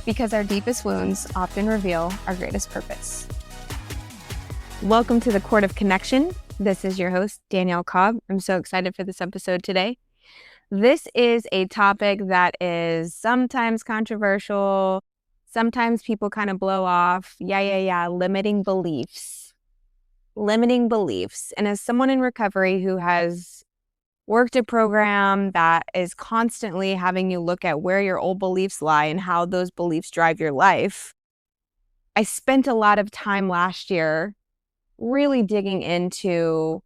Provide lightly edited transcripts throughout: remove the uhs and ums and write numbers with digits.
because our deepest wounds often reveal our greatest purpose. Welcome to the Court of Connection. This is your host, Danielle Cobb. I'm so excited for this episode today. This is a topic that is sometimes controversial. Sometimes people kind of blow off. Limiting beliefs. Limiting beliefs. And as someone in recovery who has worked a program that is constantly having you look at where your old beliefs lie and how those beliefs drive your life, I spent a lot of time last year really digging into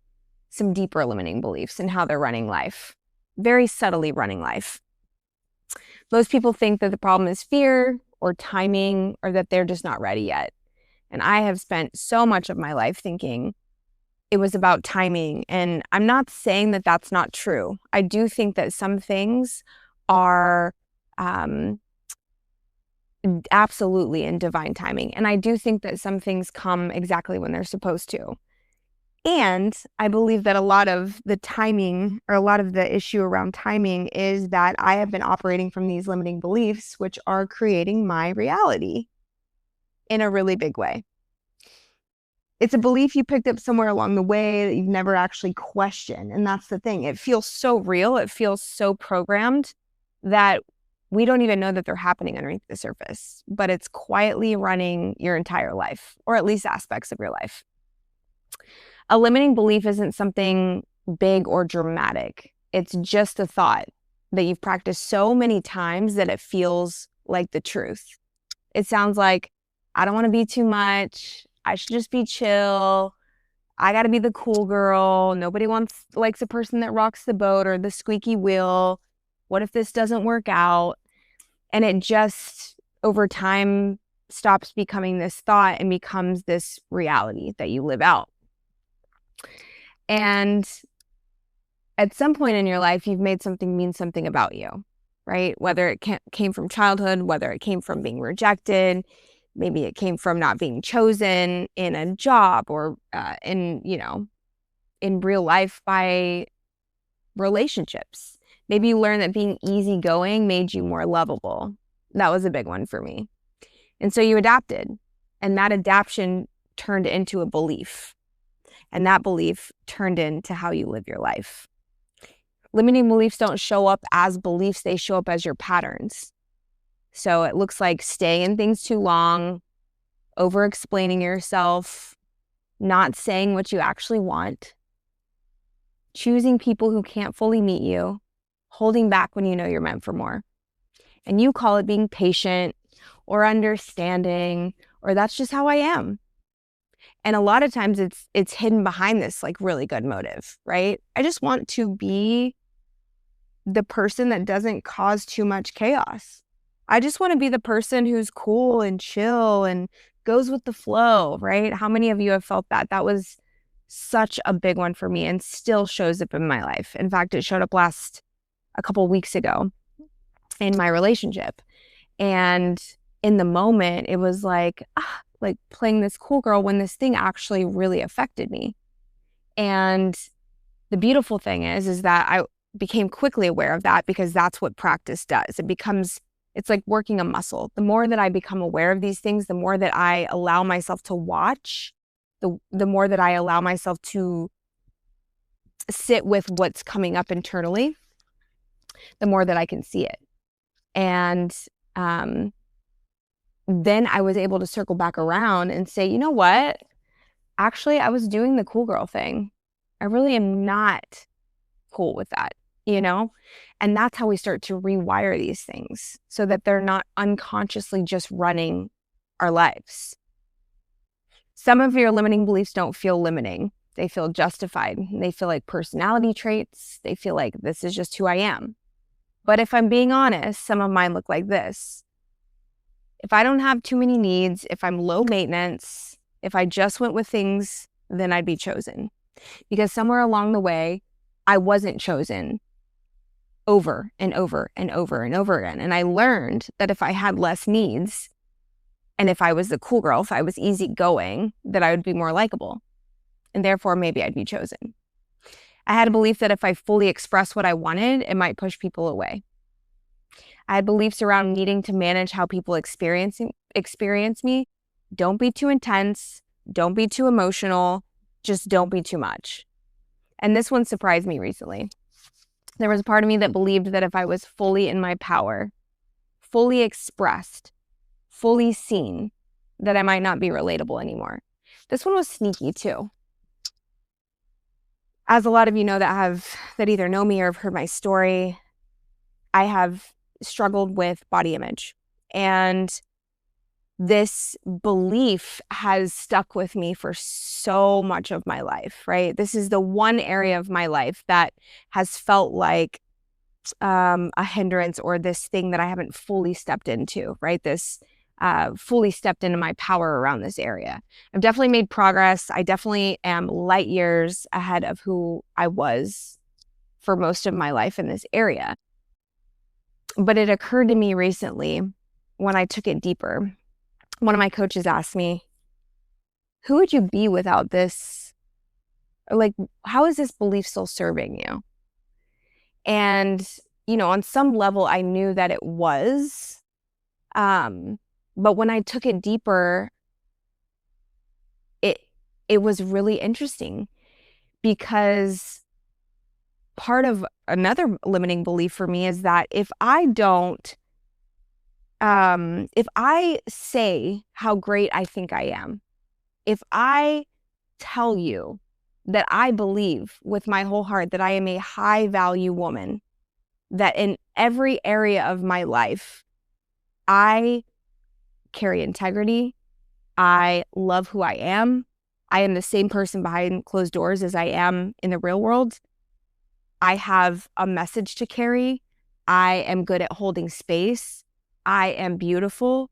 some deeper limiting beliefs and how they're running life, very subtly running life. Most people think that the problem is fear or timing or that they're just not ready yet. And I have spent so much of my life thinking it was about timing. And I'm not saying that that's not true. I do think that some things are absolutely in divine timing. And I do think that some things come exactly when they're supposed to. And I believe that a lot of the timing or a lot of the issue around timing is that I have been operating from these limiting beliefs, which are creating my reality in a really big way. It's a belief you picked up somewhere along the way that you've never actually questioned. And that's the thing. It feels so real. It feels so programmed that we don't even know that they're happening underneath the surface, but it's quietly running your entire life, or at least aspects of your life. A limiting belief isn't something big or dramatic. It's just a thought that you've practiced so many times that it feels like the truth. It sounds like, I don't want to be too much. I should just be chill. I got to be the cool girl. Nobody likes a person that rocks the boat or the squeaky wheel. What if this doesn't work out? And it just, over time, stops becoming this thought and becomes this reality that you live out. And at some point in your life, you've made something mean something about you, right? Whether it came from childhood, whether it came from being rejected, maybe it came from not being chosen in a job or in real life by relationships. Maybe you learned that being easygoing made you more lovable. That was a big one for me. And so you adapted, and that adaptation turned into a belief. And that belief turned into how you live your life. Limiting beliefs don't show up as beliefs, they show up as your patterns. So it looks like staying in things too long, over-explaining yourself, not saying what you actually want, choosing people who can't fully meet you, holding back when you know you're meant for more. And you call it being patient or understanding, or that's just how I am. And a lot of times it's hidden behind this like really good motive, right? I just want to be the person that doesn't cause too much chaos. I just want to be the person who's cool and chill and goes with the flow, right? How many of you have felt that? That was such a big one for me and still shows up in my life. In fact, it showed up a couple weeks ago in my relationship. And in the moment, it was like playing this cool girl when this thing actually really affected me. And the beautiful thing is that I became quickly aware of that because that's what practice does. It's like working a muscle. The more that I become aware of these things, the more that I allow myself to watch, the more that I allow myself to sit with what's coming up internally, the more that I can see it. And then I was able to circle back around and say, you know what? Actually, I was doing the cool girl thing. I really am not cool with that, And that's how we start to rewire these things so that they're not unconsciously just running our lives. Some of your limiting beliefs don't feel limiting. They feel justified. They feel like personality traits. They feel like this is just who I am. But if I'm being honest, some of mine look like this. If I don't have too many needs, if I'm low maintenance, if I just went with things, then I'd be chosen. Because somewhere along the way, I wasn't chosen over and over and over and over again. And I learned that if I had less needs, and if I was the cool girl, if I was easygoing, that I would be more likable. And therefore, maybe I'd be chosen. I had a belief that if I fully expressed what I wanted, it might push people away. I had beliefs around needing to manage how people experience me. Don't be too intense. Don't be too emotional. Just don't be too much. And this one surprised me recently. There was a part of me that believed that if I was fully in my power, fully expressed, fully seen, that I might not be relatable anymore. This one was sneaky too. As a lot of you know that either know me or have heard my story, I have struggled with body image. And this belief has stuck with me for so much of my life, right? This is the one area of my life that has felt like a hindrance, or this thing that I haven't fully stepped into, right? This fully stepped into my power around this area. I've definitely made progress. I definitely am light years ahead of who I was for most of my life in this area. But it occurred to me recently when I took it deeper. One of my coaches asked me, who would you be without this? Or like, how is this belief still serving you? And, on some level, I knew that it was. But when I took it deeper, it was really interesting, because part of another limiting belief for me is that if I say how great I think I am, if I tell you that I believe with my whole heart that I am a high value woman, that in every area of my life, I carry integrity, I love who I am the same person behind closed doors as I am in the real world, I have a message to carry, I am good at holding space, I am beautiful.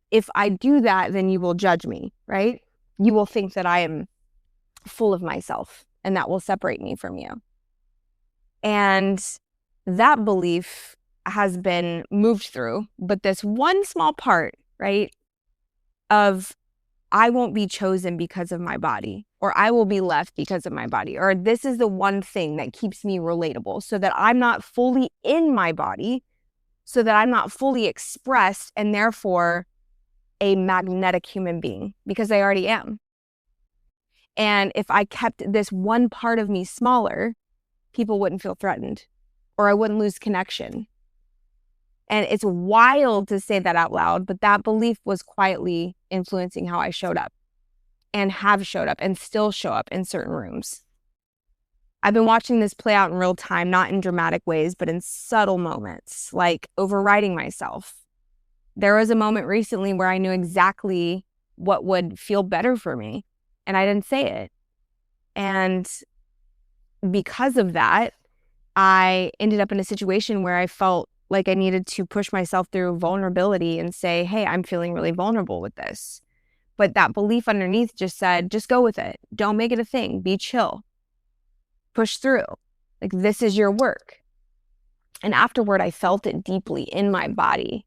If I do that, then you will judge me, right? You will think that I am full of myself, and that will separate me from you. And that belief has been moved through, but this one small part, right, of I won't be chosen because of my body, or I will be left because of my body, or this is the one thing that keeps me relatable, so that I'm not fully in my body, so that I'm not fully expressed and therefore a magnetic human being, because I already am. And if I kept this one part of me smaller, people wouldn't feel threatened, or I wouldn't lose connection. And it's wild to say that out loud, but that belief was quietly influencing how I showed up, and have showed up, and still show up in certain rooms. I've been watching this play out in real time, not in dramatic ways, but in subtle moments, like overriding myself. There was a moment recently where I knew exactly what would feel better for me, and I didn't say it. And because of that, I ended up in a situation where I felt like I needed to push myself through vulnerability and say, hey, I'm feeling really vulnerable with this. But that belief underneath just said, just go with it. Don't make it a thing. Be chill. Push through. Like, this is your work. And afterward, I felt it deeply in my body.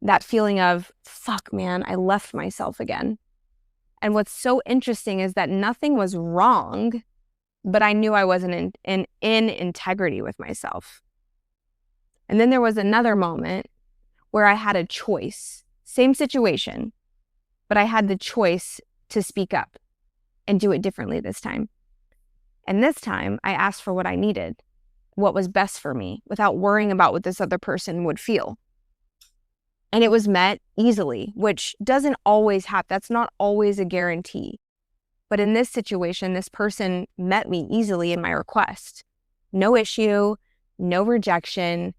That feeling of, fuck, man, I left myself again. And what's so interesting is that nothing was wrong, but I knew I wasn't in integrity with myself. And then there was another moment where I had a choice. Same situation, but I had the choice to speak up and do it differently this time. And this time, I asked for what I needed, what was best for me, without worrying about what this other person would feel. And it was met easily, which doesn't always happen. That's not always a guarantee. But in this situation, this person met me easily in my request. No issue, no rejection.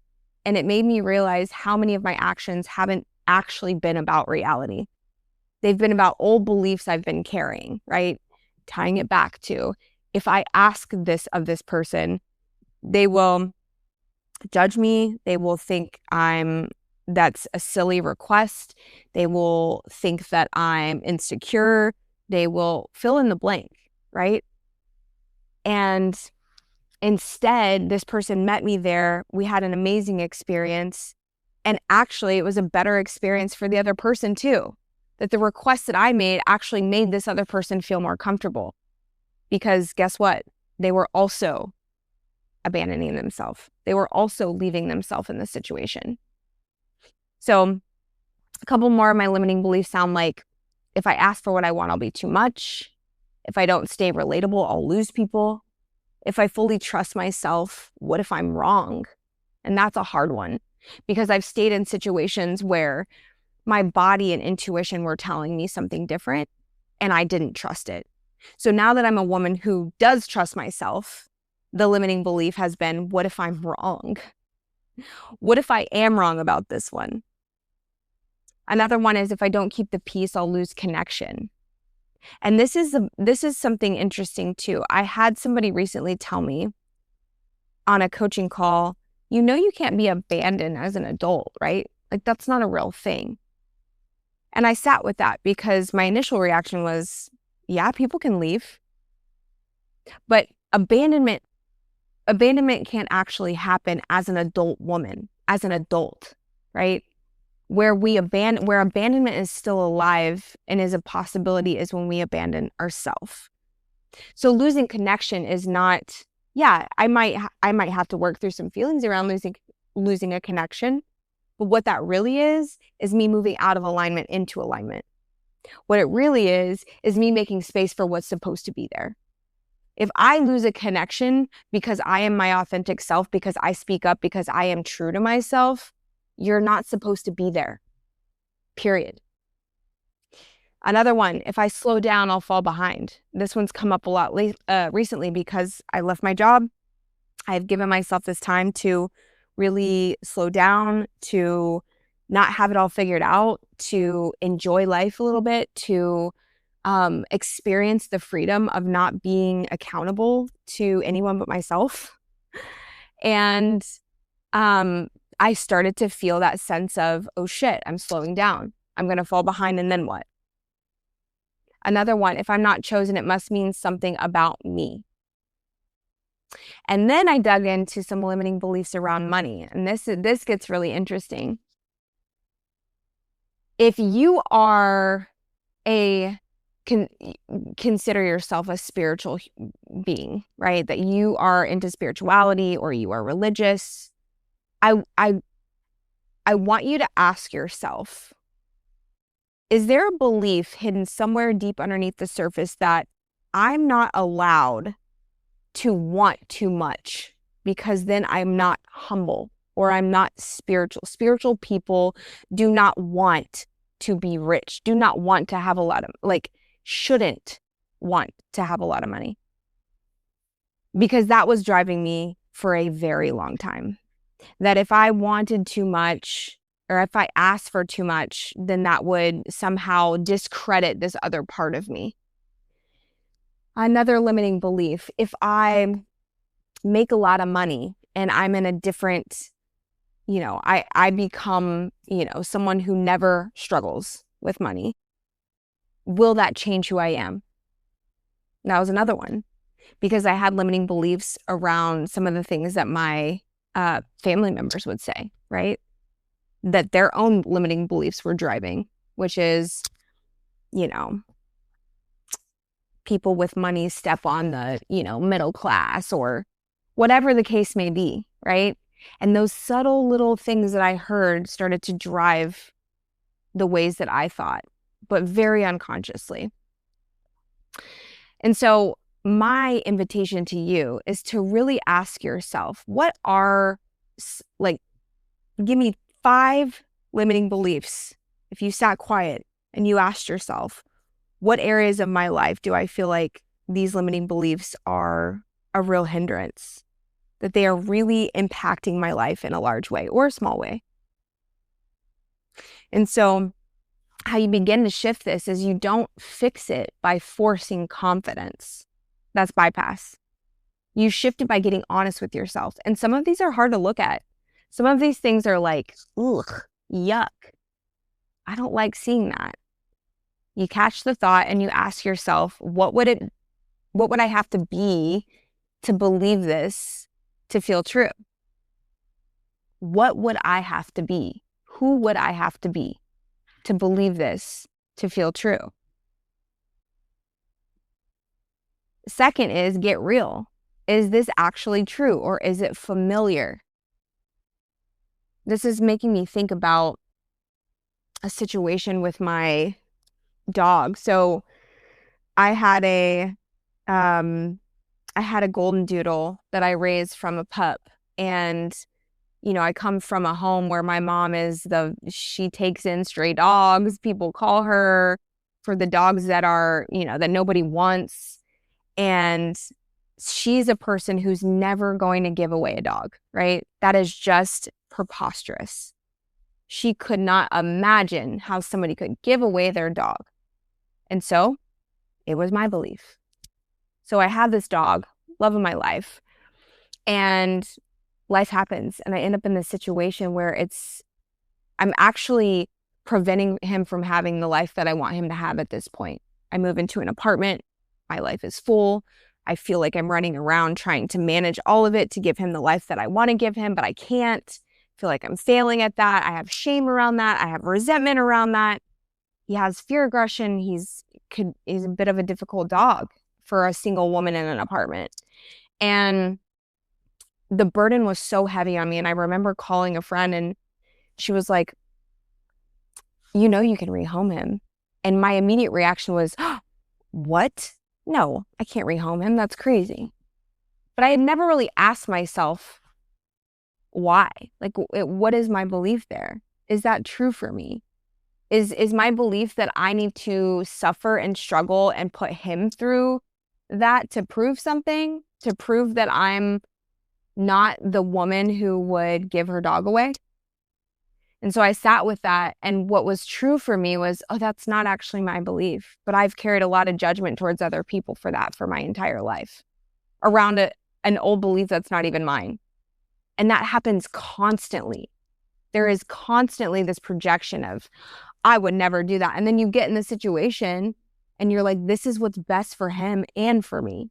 And it made me realize how many of my actions haven't actually been about reality. They've been about old beliefs I've been carrying, right? Tying it back to, if I ask this of this person, they will judge me. They will think that's a silly request. They will think that I'm insecure. They will fill in the blank, right? And instead, this person met me there. We had an amazing experience. And actually, it was a better experience for the other person too. That the request that I made actually made this other person feel more comfortable. Because guess what? They were also abandoning themselves. They were also leaving themselves in this situation. So a couple more of my limiting beliefs sound like, if I ask for what I want, I'll be too much. If I don't stay relatable, I'll lose people. If I fully trust myself, what if I'm wrong? And that's a hard one, because I've stayed in situations where my body and intuition were telling me something different and I didn't trust it. So now that I'm a woman who does trust myself, the limiting belief has been, what if I'm wrong? What if I am wrong about this one? Another one is, if I don't keep the peace, I'll lose connection. And this is something interesting too. I had somebody recently tell me on a coaching call, you can't be abandoned as an adult, right? Like, that's not a real thing. And I sat with that, because my initial reaction was, yeah, people can leave. But abandonment can't actually happen as an adult woman, as an adult, right? Where abandonment is still alive and is a possibility is when we abandon ourselves. So losing connection is not, yeah, I might have to work through some feelings around losing a connection, but what that really is me moving out of alignment into alignment. What it really is me making space for what's supposed to be there. If I lose a connection because I am my authentic self, because I speak up, because I am true to myself, you're not supposed to be there, period. Another one, if I slow down, I'll fall behind. This one's come up a lot recently, because I left my job. I've given myself this time to really slow down, to not have it all figured out, to enjoy life a little bit, to experience the freedom of not being accountable to anyone but myself. And I started to feel that sense of, oh shit, I'm slowing down. I'm going to fall behind, and then what? Another one, if I'm not chosen, it must mean something about me. And then I dug into some limiting beliefs around money. And this gets really interesting. If you are consider yourself a spiritual being, right? That you are into spirituality or you are religious, I want you to ask yourself, is there a belief hidden somewhere deep underneath the surface that I'm not allowed to want too much, because then I'm not humble or I'm not spiritual? Spiritual people do not want to be rich, do not want to have a lot of, shouldn't want to have a lot of money, because that was driving me for a very long time. That if I wanted too much, or if I asked for too much, then that would somehow discredit this other part of me. Another limiting belief, if I make a lot of money and I'm in a different, I become, someone who never struggles with money, will that change who I am? That was another one, because I had limiting beliefs around some of the things that my family members would say, right? That their own limiting beliefs were driving, which is, people with money step on the, middle class, or whatever the case may be, right? And those subtle little things that I heard started to drive the ways that I thought, but very unconsciously. And so my invitation to you is to really ask yourself, what are, give me 5 limiting beliefs. If you sat quiet and you asked yourself, what areas of my life do I feel like these limiting beliefs are a real hindrance, that they are really impacting my life in a large way or a small way? And so how you begin to shift this is, you don't fix it by forcing confidence. That's bypass. You shift it by getting honest with yourself. And some of these are hard to look at. Some of these things are like, ugh, yuck. I don't like seeing that. You catch the thought and you ask yourself, what would I have to be to believe this to feel true? What would I have to be? Who would I have to be to believe this to feel true? Second is, get real. Is this actually true, or is it familiar? This is making me think about situation with my dog. So I had a golden doodle that I raised from a pup. And, I come from a home where my mom she takes in stray dogs. People call her for the dogs that are, that nobody wants. And she's a person who's never going to give away a dog, right? That is just preposterous. She could not imagine how somebody could give away their dog. And so it was my belief. So I have this dog, love of my life, and life happens. And I end up in this situation where I'm actually preventing him from having the life that I want him to have at this point. I move into an apartment. My life is full. I feel like I'm running around trying to manage all of it to give him the life that I want to give him, but I can't. I feel like I'm failing at that. I have shame around that. I have resentment around that. He has fear aggression. He's a bit of a difficult dog for a single woman in an apartment. And the burden was so heavy on me. And I remember calling a friend and she was like, you can rehome him. And my immediate reaction was, oh, what? No, I can't rehome him. That's crazy. But I had never really asked myself why. Like, what is my belief there? Is that true for me? Is my belief that I need to suffer and struggle and put him through that to prove something, to prove that I'm not the woman who would give her dog away? And so I sat with that. And what was true for me was, oh, that's not actually my belief. But I've carried a lot of judgment towards other people for that for my entire life around an old belief that's not even mine. And that happens constantly. There is constantly this projection of, I would never do that. And then you get in the situation and you're like, this is what's best for him and for me.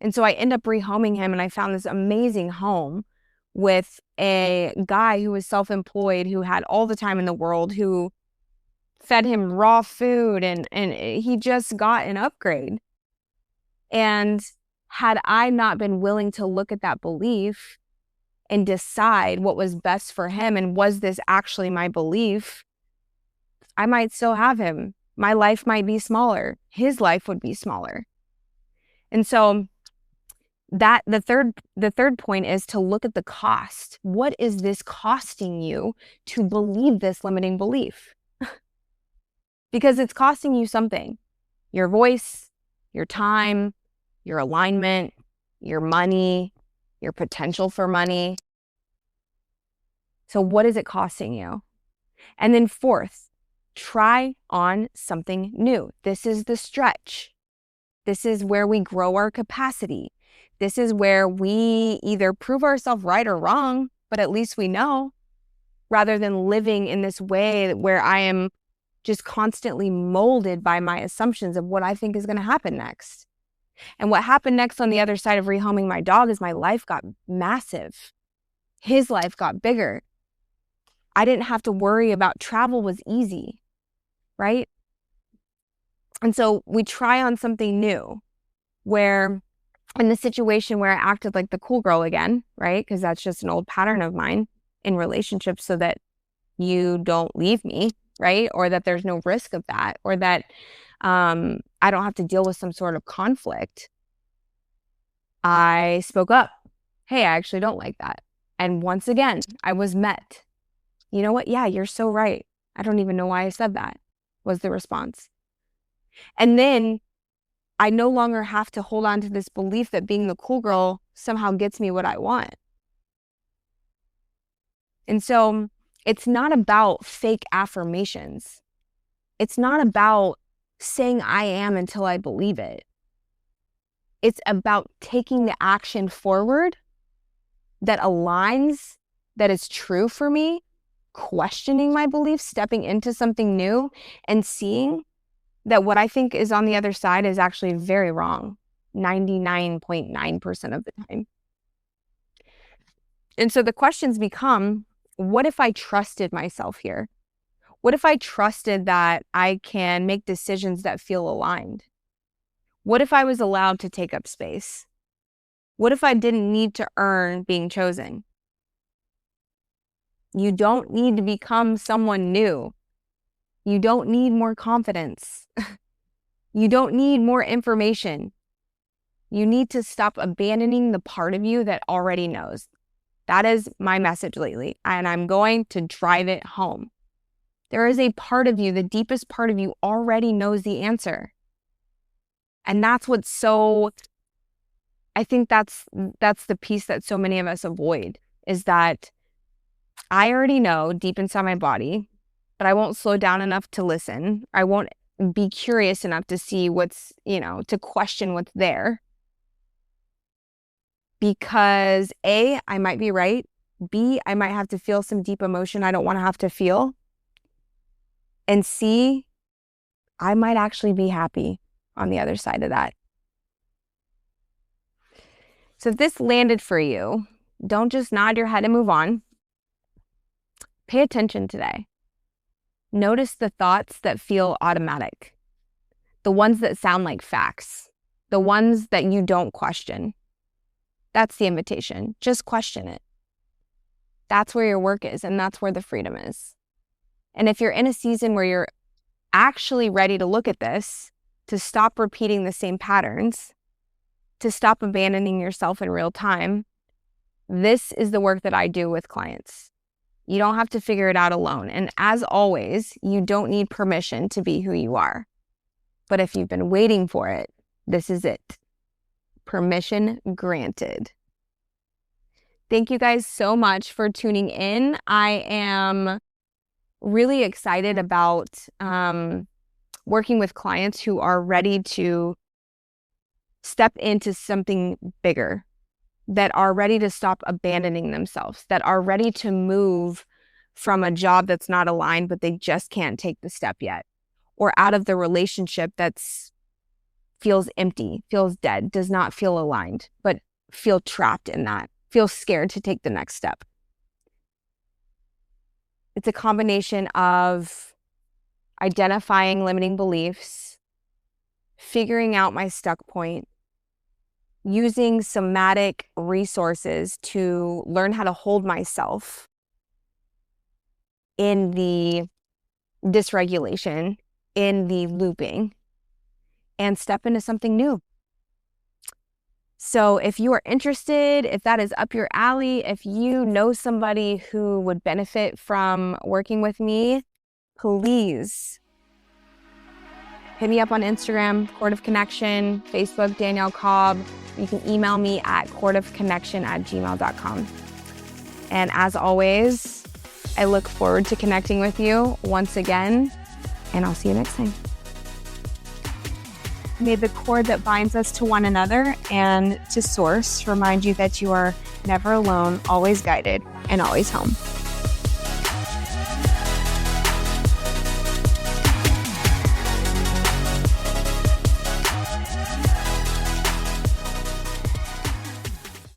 And so I end up rehoming him, and I found this amazing home with a guy who was self-employed, who had all the time in the world, who fed him raw food, and he just got an upgrade. And had I not been willing to look at that belief and decide what was best for him, and was this actually my belief, I might still have him. My life might be smaller. His life would be smaller. And so the third point is to look at the cost. What is this costing you to believe this limiting belief? Because it's costing you something. Your voice, your time, your alignment, your money, your potential for money. So what is it costing you? And then fourth, try on something new. This is the stretch. This is where we grow our capacity. This is where we either prove ourselves right or wrong, but at least we know, rather than living in this way where I am just constantly molded by my assumptions of what I think is going to happen next. And what happened next on the other side of rehoming my dog is my life got massive. His life got bigger. I didn't have to worry about travel, was easy, right? And so we try on something new, where in the situation where I acted like the cool girl again, right? Because that's just an old pattern of mine in relationships, so that you don't leave me, right? Or that there's no risk of that, or that I don't have to deal with some sort of conflict. I spoke up. Hey, I actually don't like that. And once again, I was met. You know what? Yeah, you're so right. I don't even know why I said that, was the response. And then I no longer have to hold on to this belief that being the cool girl somehow gets me what I want. And so it's not about fake affirmations. It's not about saying I am until I believe it. It's about taking the action forward that aligns, that is true for me, questioning my beliefs, stepping into something new, and seeing that what I think is on the other side is actually very wrong 99.9% of the time. And so the questions become, what if I trusted myself here? What if I trusted that I can make decisions that feel aligned? What if I was allowed to take up space? What if I didn't need to earn being chosen? You don't need to become someone new You don't need more confidence. You don't need more information. You need to stop abandoning the part of you that already knows. That is my message lately, and I'm going to drive it home. There is a part of you, the deepest part of you already knows the answer. And that's what's so, I think that's the piece that so many of us avoid, is that I already know deep inside my body, but I won't slow down enough to listen. I won't be curious enough to see what's, to question what's there. Because A, I might be right. B, I might have to feel some deep emotion I don't want to have to feel. And C, I might actually be happy on the other side of that. So if this landed for you, don't just nod your head and move on. Pay attention today. Notice the thoughts that feel automatic, the ones that sound like facts, the ones that you don't question. That's the invitation. Just question it. That's where your work is, and that's where the freedom is. And if you're in a season where you're actually ready to look at this, to stop repeating the same patterns, to stop abandoning yourself in real time, this is the work that I do with clients. You don't have to figure it out alone. And as always, you don't need permission to be who you are. But if you've been waiting for it, this is it. Permission granted. Thank you guys so much for tuning in. I am really excited about working with clients who are ready to step into something bigger, that are ready to stop abandoning themselves, that are ready to move from a job that's not aligned, but they just can't take the step yet, or out of the relationship that's feels empty, feels dead, does not feel aligned, but feel trapped in that, feel scared to take the next step. It's a combination of identifying limiting beliefs, figuring out my stuck point, using somatic resources to learn how to hold myself in the dysregulation, in the looping, and step into something new. So if you are interested, if that is up your alley, if you know somebody who would benefit from working with me, please hit me up on Instagram, Court of Connection, Facebook, Danielle Cobb. You can email me at courtofconnection@gmail.com. And as always, I look forward to connecting with you once again, and I'll see you next time. May the cord that binds us to one another and to Source remind you that you are never alone, always guided, and always home.